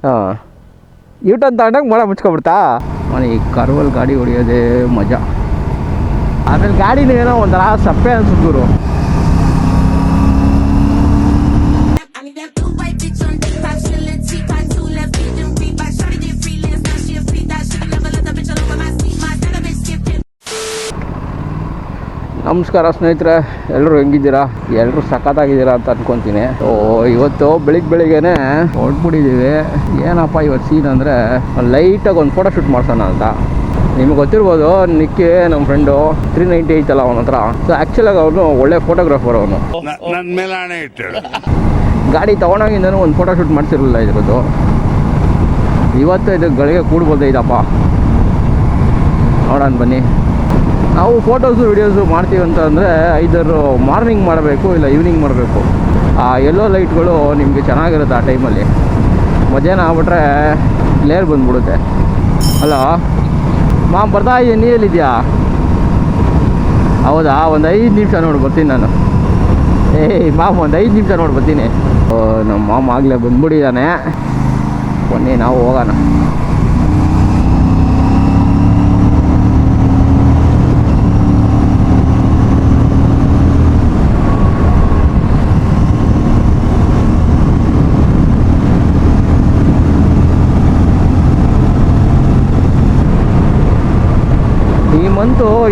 ಹಾಂ ಯೂಟರ್ನ್ ತಗೊಂಡಾಗ ಮಳೆ ಮುಚ್ಕೊಬಿಡ್ತಾ ಈ ಕರ್ವಲ್ಲಿ ಗಾಡಿ ಹೊಡಿಯೋದೇ ಮಜಾ. ಆಮೇಲೆ ಗಾಡಿನ ಏನೋ ಒಂಥರ ಸಪ್ಪೆ ಅನ್ಸುತ್ತೆ ಗುರು. ನಮಸ್ಕಾರ ಸ್ನೇಹಿತರೆ, ಎಲ್ಲರೂ ಹೆಂಗಿದ್ದೀರಾ? ಎಲ್ಲರೂ ಸಖತ್ತಾಗಿದ್ದೀರಾ ಅಂತ ಅನ್ಕೊತೀನಿ. ಇವತ್ತು ಬೆಳಿಗ್ಗೆನೆ ಹೊರಟ್ಬಿಟ್ಟಿದ್ದೀವಿ. ಏನಪ್ಪ ಇವತ್ತು ಸೀನ್ ಅಂದರೆ, ಲೈಟಾಗಿ ಒಂದು ಫೋಟೋ ಶೂಟ್ ಮಾಡ್ಸೋಣ ಅಂತ. ನಿಮಗೆ ಗೊತ್ತಿರ್ಬೋದು, ನಿಕ್ಕಿ ನಮ್ಮ ಫ್ರೆಂಡು 390 ಐತಲ್ಲ ಅವನ ಹತ್ರ. ಸೊ ಆ್ಯಕ್ಚುಲಾಗಿ ಅವನು ಒಳ್ಳೆ ಫೋಟೋಗ್ರಾಫರ್. ಅವನು ಗಾಡಿ ತೊಗೊಂಡಾಗಿಂದನೂ ಒಂದು ಫೋಟೋ ಶೂಟ್ ಮಾಡಿಸಿರಲಿಲ್ಲ ಇದ್ರದ್ದು. ಇವತ್ತು ಇದು ಗಳಿಗೆ ಕೂಡ್ಬೋದೈತಪ್ಪ, ನೋಡೋಣ ಬನ್ನಿ. ನಾವು ಫೋಟೋಸು ವಿಡಿಯೋಸು ಮಾಡ್ತೀವಿ ಅಂತಂದರೆ ಐದರ್ ಮಾರ್ನಿಂಗ್ ಮಾಡಬೇಕು ಇಲ್ಲ ಈವ್ನಿಂಗ್ ಮಾಡಬೇಕು. ಆ ಎಲ್ಲೋ ಲೈಟ್ಗಳು ನಿಮಗೆ ಚೆನ್ನಾಗಿರುತ್ತೆ ಆ ಟೈಮಲ್ಲಿ. ಮಧ್ಯಾಹ್ನ ಆಗ್ಬಿಟ್ರೆ ಲೇರ್ ಬಂದುಬಿಡುತ್ತೆ. ಹಲೋ ಮಾಮ್, ಬರ್ತಾ ಇದ್ದೀನಿ, ನೀರಲ್ಲಿದೆಯಾ? ಹೌದಾ, ಒಂದು 5 ನಿಮಿಷ ನೋಡಿ ಬರ್ತೀನಿ ನಾನು. ಮಾಮ್, ಒಂದು 5 ನಿಮಿಷ ನೋಡಿ ಬರ್ತೀನಿ. ನಮ್ಮ ಮಾಮ ಆಗಲೇ ಬಂದ್ಬಿಟ್ಟಿದ್ದಾನೆ. ಬನ್ನಿ ನಾವು ಹೋಗೋಣ.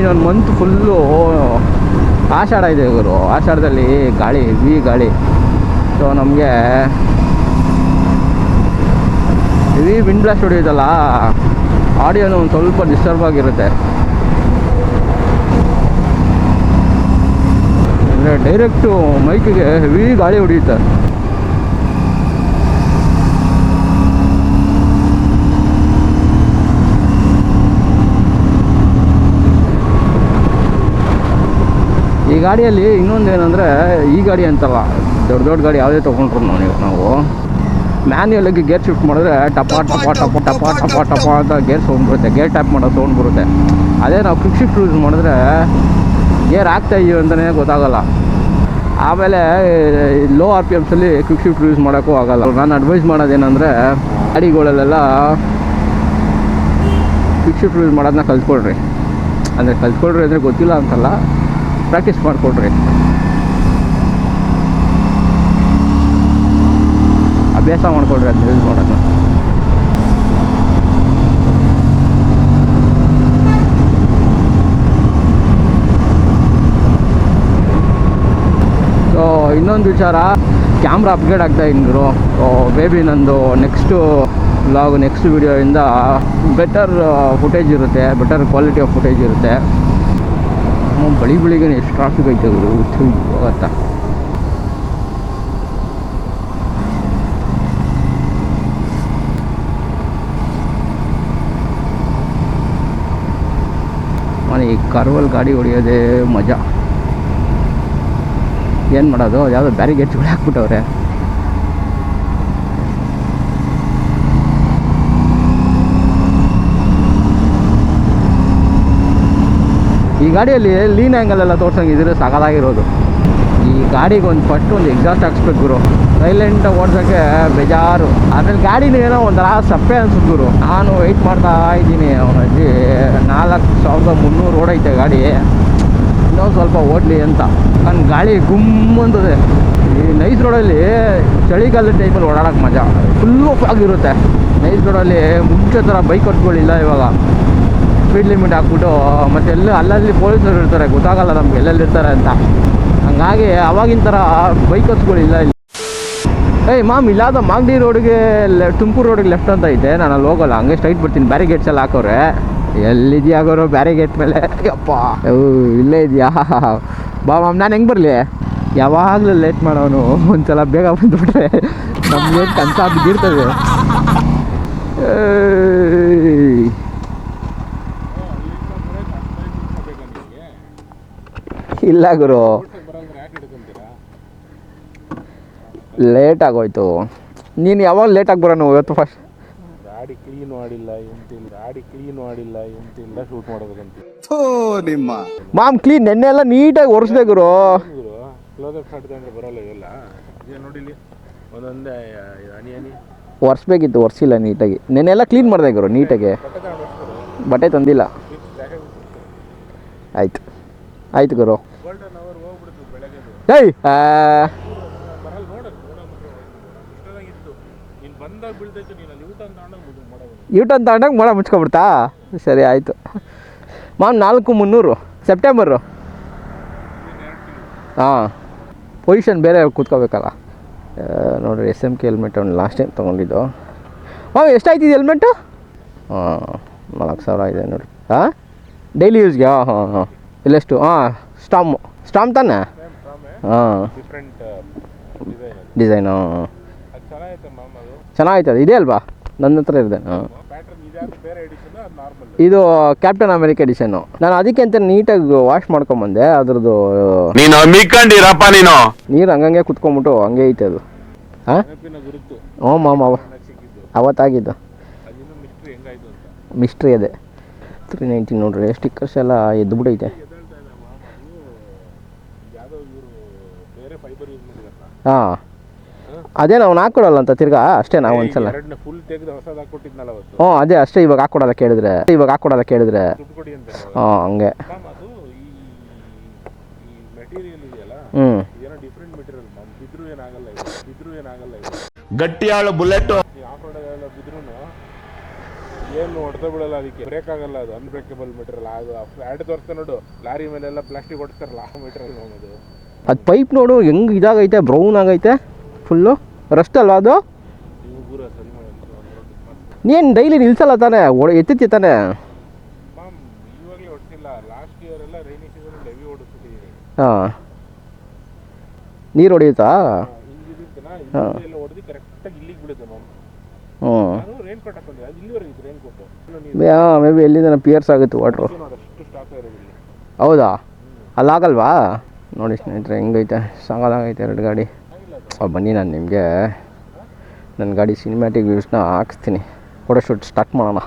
ಇನ್ನೊಂದು ಮಂತ್ ಫುಲ್ಲು ಆಷಾಢ ಇದೆ ಗುರು. ಆಷಾಢದಲ್ಲಿ ಗಾಳಿ, ಹೆವಿ ಗಾಳಿ. ಸೊ ನಮಗೆ ಹೆವಿ ವಿಂಡ್ ಬ್ಲಾಸ್ಟ್ ಹೊಡಿಯುತ್ತಲ್ಲ, ಆಡಿಯೋನು ಒಂದು ಸ್ವಲ್ಪ ಡಿಸ್ಟರ್ಬ್ ಆಗಿರುತ್ತೆ. ಅಂದರೆ ಡೈರೆಕ್ಟು ಮೈಕಿಗೆ ಹೆವಿ ಗಾಳಿ ಹೊಡಿಯುತ್ತೆ. ಈ ಗಾಡಿಯಲ್ಲಿ ಇನ್ನೊಂದು ಏನಂದರೆ, ಈ ಗಾಡಿ ಅಂತಲ್ಲ, ದೊಡ್ಡ ದೊಡ್ಡ ಗಾಡಿ ಯಾವುದೇ ತೊಗೊಂಡ್ರು ನಾವು ಮ್ಯಾನ್ಯಲಾಗಿ ಗೇರ್ ಶಿಫ್ಟ್ ಮಾಡಿದ್ರೆ ಟಪ ಟಪ ಟಪ ಟಪ ಟಪ ಟಪ ಅಂತ ಗೇರ್ ಸೌಂಡ್ ಬರುತ್ತೆ, ಗೇರ್ ಟ್ಯಾಪ್ ಮಾಡೋ ಸೌಂಡ್ ಬರುತ್ತೆ. ಅದೇ ನಾವು ಕ್ವಿಕ್ ಶಿಫ್ಟ್ ಯೂಸ್ ಮಾಡಿದ್ರೆ ಗೇರ್ ಆಗ್ತಾಯಿದ್ದೀವಿ ಅಂತಲೇ ಗೊತ್ತಾಗಲ್ಲ. ಆಮೇಲೆ ಲೋ RPMಸಲ್ಲಿ ಕ್ವಿಕ್ ಶಿಫ್ಟ್ ಯೂಸ್ ಮಾಡೋಕ್ಕೂ ಆಗೋಲ್ಲ. ನಾನು ಅಡ್ವೈಸ್ ಮಾಡೋದೇನೆಂದರೆ, ಗಾಡಿಗಳಲ್ಲೆಲ್ಲ ಕ್ವಿಕ್ ಶಿಫ್ಟ್ ಯೂಸ್ ಮಾಡೋದನ್ನ ಕಲ್ತ್ಕೊಳ್ರಿ. ಅಂದರೆ ಗೊತ್ತಿಲ್ಲ ಅಂತಲ್ಲ, ಪ್ರಾಕ್ಟೀಸ್ ಮಾಡಿಕೊಡ್ರಿ, ಅಭ್ಯಾಸ ಮಾಡಿಕೊಡ್ರಿ ಅದನ್ನ ಯೂಸ್ ಮಾಡೋಣ. ಸೊ ಇನ್ನೊಂದು ವಿಚಾರ, ಕ್ಯಾಮ್ರಾ ಅಪ್ಗ್ರೇಡ್ ಆಗ್ತಾಯಿದ್ರು. ಬೇಬಿ ನಂದು ನೆಕ್ಸ್ಟು ವ್ಲಾಗ್, ನೆಕ್ಸ್ಟ್ ವಿಡಿಯೋಯಿಂದ ಬೆಟರ್ ಫುಟೇಜ್ ಇರುತ್ತೆ, ಬೆಟರ್ ಕ್ವಾಲಿಟಿ ಆಫ್ ಫುಟೇಜ್ ಇರುತ್ತೆ. ಬೆಳಿಗ್ಗೆ ಎಷ್ಟು ಟ್ರಾಫಿಕ್ ಐತೆ ಗೊತ್ತಾ? ಈ ಕರ್ವಲ್ಲಿ ಗಾಡಿ ಹೊಡಿಯೋದೇ ಮಜಾ. ಏನು ಮಾಡೋದು, ಯಾವುದೋ ಬ್ಯಾರಿಗೇಡ್ಸ್ಗಳು ಹಾಕ್ಬಿಟ್ಟವ್ರೆ. ಈ ಗಾಡಿಯಲ್ಲಿ ಲೀನ್ ಆ್ಯಂಗಲೆಲ್ಲ ತೋರ್ಸಂಗಿದ್ರೆ ಸಾಕಾಗಿರೋದು. ಈ ಗಾಡಿಗೆ ಫಸ್ಟ್ ಒಂದು ಎಕ್ಸಾಸ್ಟ್ ಹಾಕ್ಸ್ಬೇಕು ಗುರು. ಸೈಲೆಂಟಾಗಿ ಓಡ್ಸೋಕ್ಕೆ ಬೇಜಾರು. ಆಮೇಲೆ ಗಾಡಿನ ಏನೋ ಒಂಥರ ಸಪ್ಪೆ ಅನ್ಸುತ್ತೆ ಗುರು. ನಾನು ವೆಯ್ಟ್ ಮಾಡ್ತಾ ಇದ್ದೀನಿ. ಅವನಜ್ಜಿ 4300 ಓಡೈತೆ ಗಾಡಿ, ಇನ್ನೊಂದು ಸ್ವಲ್ಪ ಓಡಲಿ ಅಂತ. ನನ್ನ ಗಾಳಿ ಗುಮ್ಮಂತದೆ. ಈ ನೈಸ್ ರೋಡಲ್ಲಿ ಚಳಿಗಾಲದ ಟೈಮಲ್ಲಿ ಓಡಾಡೋಕ್ಕೆ ಮಜಾ, ಫುಲ್ಲು ಆಗಿರುತ್ತೆ. ನೈಸ್ ರೋಡಲ್ಲಿ ಮುಂಚೆ ಥರ ಬೈಕ್ ಹೊತ್ಕೊಳ್ಳಿಲ್ಲ ಇವಾಗ. ಸ್ಪೀಡ್ ಲಿಮಿಟ್ ಹಾಕ್ಬಿಟ್ಟು ಮತ್ತು ಅಲ್ಲಲ್ಲಿ ಪೊಲೀಸರು ಇರ್ತಾರೆ, ಗೊತ್ತಾಗಲ್ಲ ನಮ್ಗೆ ಎಲ್ಲೆಲ್ಲಿರ್ತಾರೆ ಅಂತ. ಹಂಗಾಗಿ ಅವಾಗಿನ ಥರ ಬೈಕ್ ಹೊತ್ಗಳಿಲ್ಲ ಇಲ್ಲಿ. ಮಾಮ್, ಇಲ್ಲಾದ ಮಾಗಡಿ ರೋಡ್ಗೆ ತುಮಕೂರು ರೋಡಿಗೆ ಲೆಫ್ಟ್ ಅಂತ ಐತೆ, ನಾನು ಅಲ್ಲಿ ಹೋಗೋಲ್ಲ, ಹಂಗೆ ಸ್ಟ್ರೈಟ್ ಬರ್ತೀನಿ. ಬ್ಯಾರಿಗೇಡ್ಸ್ ಎಲ್ಲ ಹಾಕೋರೆ. ಎಲ್ಲಿದೆಯಾಗೋರು ಬ್ಯಾರಿಗೇಟ್ ಮೇಲೆ? ಯಪ್ಪ, ಇಲ್ಲೇ ಇದೆಯಾ? ಬಾ ಮಾಮ್, ನಾನು ಹೆಂಗೆ ಬರಲಿ? ಯಾವಾಗಲೂ ಲೇಟ್ ಮಾಡೋನು. ಒಂದ್ಸಲ ಬೇಗ ಬಂದುಬಿಟ್ರೆ ನಮಗೆ ಕಂತ ಬಿದ್ದಿರ್ತದೆ. ಇಲ್ಲ ಗುರು, ಲೇಟ್ ಆಗೋಯ್ತು. ನೀನು ಯಾವಾಗ ಲೇಟಾಗಿ ಬರೋಣ ಇವತ್ತು? ಫಸ್ಟ್ ಗಾಡಿ ಕ್ಲೀನ್ ಮಾಡಿಲ್ಲ ಎಂತಿಲ್ಲ ಶೂಟ್ ಮಾಡೋದಂತ. ನಿಮ್ಮ ಮಾಮ್, ಕ್ಲೀನ್ ನೆನ್ನೆ ಎಲ್ಲ ನೀಟಾಗಿ ಒರೆಸ್ಬೇಕು ಗುರು. ಕ್ಲೋಸ್ ಅಪ್ ಮಾಡಿದ್ರೆ ಬರೋಲ್ಲ ಇವೆಲ್ಲ. ನೋಡಿಲಿ ಒಂದೊಂದೇ ಹನಿ ಒರೆಸ್ಬೇಕಿತ್ತು, ಒರೆಸಿಲ್ಲ ನೀಟಾಗಿ. ನೆನ್ನೆಲ್ಲ ಕ್ಲೀನ್ ಮಾಡಿದೆ ಗುರು ನೀಟಾಗಿ. ಬಟ್ಟೆ ತಂದಿಲ್ಲ. ಆಯ್ತು ಆಯ್ತು ಗುರು. ಏಯ್ ಯೂಟರ್ನ್ ತಗೊಂಡಾಗ ಮೋಡ ಮುಚ್ಕೊಬಿಡ್ತಾ. ಸರಿ ಆಯಿತು ಮಾಮ್. 4,300 ಸೆಪ್ಟೆಂಬರು. ಹಾಂ, ಪೊಸಿಷನ್ ಬೇರೆ ಕೂತ್ಕೋಬೇಕಲ್ಲ. ನೋಡಿರಿ SMK ಹೆಲ್ಮೆಟ್ ಅವ್ನು ಲಾಸ್ಟ್ ಟೈಮ್ ತೊಗೊಂಡಿದ್ದು. ಹಾಂ, ಎಷ್ಟಾಯ್ತಿದೆ ಹೆಲ್ಮೆಟ್ಟು? ಹಾಂ, 4,000 ಇದೆ ನೋಡಿ. ಹಾಂ, ಡೈಲಿ ಯೂಸ್ಗೆ. ಹಾಂ ಹಾಂ ಹಾಂ. ಇಲ್ಲೆಷ್ಟು? ಹಾಂ, ಸ್ಟಾಮ್ ತಾನೆ? ಹಾಂ, ಡಿಸೈನ್. ಹಾಂ, ಚೆನ್ನಾಗೈತೆ. ಅದು ಇದೆ ಅಲ್ವಾ? ನನ್ನ ಹತ್ರ ಇದೆ. ಹಾಂ, ಇದು ಕ್ಯಾಪ್ಟನ್ ಅಮೆರಿಕ ಎಡಿಷನ್ನು. ನಾನು ಅದಕ್ಕೆ ಅಂತ ನೀಟಾಗಿ ವಾಶ್ ಮಾಡ್ಕೊಂಬಂದೆ. ಅದ್ರದ್ದು ನೀರು ಹಂಗಂಗೆ ಕುತ್ಕೊಂಬಿಟ್ಟು ಹಂಗೆ ಐತೆ ಅದು. ಹಾಂ, ಹ್ಞೂ ಮಾಮ, ಅವತ್ತಾಗಿದ್ದು ಮಿಸ್ಟ್ರಿ ಅದೇ. 390 ನೋಡ್ರಿ. ಸ್ಟಿಕ್ಕರ್ಸ್ ಎಲ್ಲ ಎದ್ದುಬಿಟ್ಟೈತೆ. ಹಾಂ, ಅದೇ ನಾವು ಹಾಕ್ಕೊಡಲ್ಲ ಅಂತ ತಿರ್ಗಾ ಅಷ್ಟೇ. ನಾವು ಒಂದ್ಸಲ ಹ್ಞೂ ಅದೇ ಅಷ್ಟೇ. ಇವಾಗ ಹಾಕ್ಕೊಡೋದ ಕೇಳಿದ್ರೆ ಹಾಂ ಹಂಗೆ. ಹ್ಞೂ, ಗಟ್ಟಿಯಾಳು ಬುಲೆಟ್ ಏನು ಹೊಡೆದ ಬಿಡಲ್ಲ, ಅದಕ್ಕೆ ಬ್ರೇಕ್ ಆಗಲ್ಲ. ಅದು ಅನ್ಬ್ರೇಕಬಲ್ ಮೆಟೀರಿಯಲ್. ಅದು ಆ್ಯಡ್ ತೋರಿಸ್ತಾ ನೋಡು, ಲಾರಿ ಮೇಲೆಲ್ಲ ಪ್ಲಾಸ್ಟಿಕ್ ಹೊಡಿಸ್ತಾರಲ್ಲ ಆ ಮೆಟೀರಿಯಲ್ ಅನ್ನೋದು. ಅದು ಪೈಪ್ ನೋಡು ಹೆಂಗೆ ಇದಾಗೈತೆ, ಬ್ರೌನ್ ಆಗೈತೆ ಫುಲ್ಲು. ರಸ್ಟ್ ಅಲ್ವಾ ಅದು? ನೀನು ಡೈಲಿ ನಿಲ್ಸಲ್ಲ ತಾನೆ, ಎತ್ತಿತ್ತಿ ತಾನೆ? ಮ್ಯಾಮ್ ಇವಾಗಲೇ ಹೊಡ್ಸಿಲ್ಲ. ಲಾಸ್ಟ್ ಇಯರ್ ಎಲ್ಲ ರೈನಿ ಸೀಸನ್ ಹೆವಿ ಹೊಡಿಸ್ಬಿಟ್ಟಿದ್ದೀನಿ. ಹಾಂ, ನೀರು ಹೊಡೆಯುತ್ತಾ? ಹಿಂಗಿರುತ್ತಲ್ಲ, ಹೊಡೆದು ಕರೆಕ್ಟಾಗಿ ಇಲ್ಲಿಗೆ ಬಿಡುತ್ತೆ ಮ್ಯಾಮ್. ಹ್ಞೂ, ನಾನು ರೈನ್ ಕೋಟ್ ಹಾಕೊಂಡೆ. ಅದು ಇಲ್ಲಿವರೆಗೆ ಇತ್ತು ರೈನ್ ಕೋಟು. ಹಾಂ, ಮೇ ಬಿ ಎಲ್ಲಿಂದ ಪಿಯರ್ಸ್ ಆಗುತ್ತೆ ವಾಟ್ರು. ಅಷ್ಟು ಸ್ಟಾಕ್ ಇರೋದಿಲ್ಲ. ಹೌದಾ? ಅಲ್ಲಾಗಲ್ವಾ? ನೋಡಿ ಸ್ನೇಹಿತರೆ ಹೆಂಗೈತೆ, ಸಾಕಾಗೈತೆ ಎರಡು ಗಾಡಿ. ಬನ್ನಿ, ನಾನು ನಿಮಗೆ ನನ್ನ ಗಾಡಿ ಸಿನಿಮ್ಯಾಟಿಕ್ ವ್ಯೂಸ್ನ ಹಾಕಿಸ್ತೀನಿ. ಫೋಟೋ ಶೂಟ್ ಸ್ಟಾರ್ಟ್ ಮಾಡೋಣ.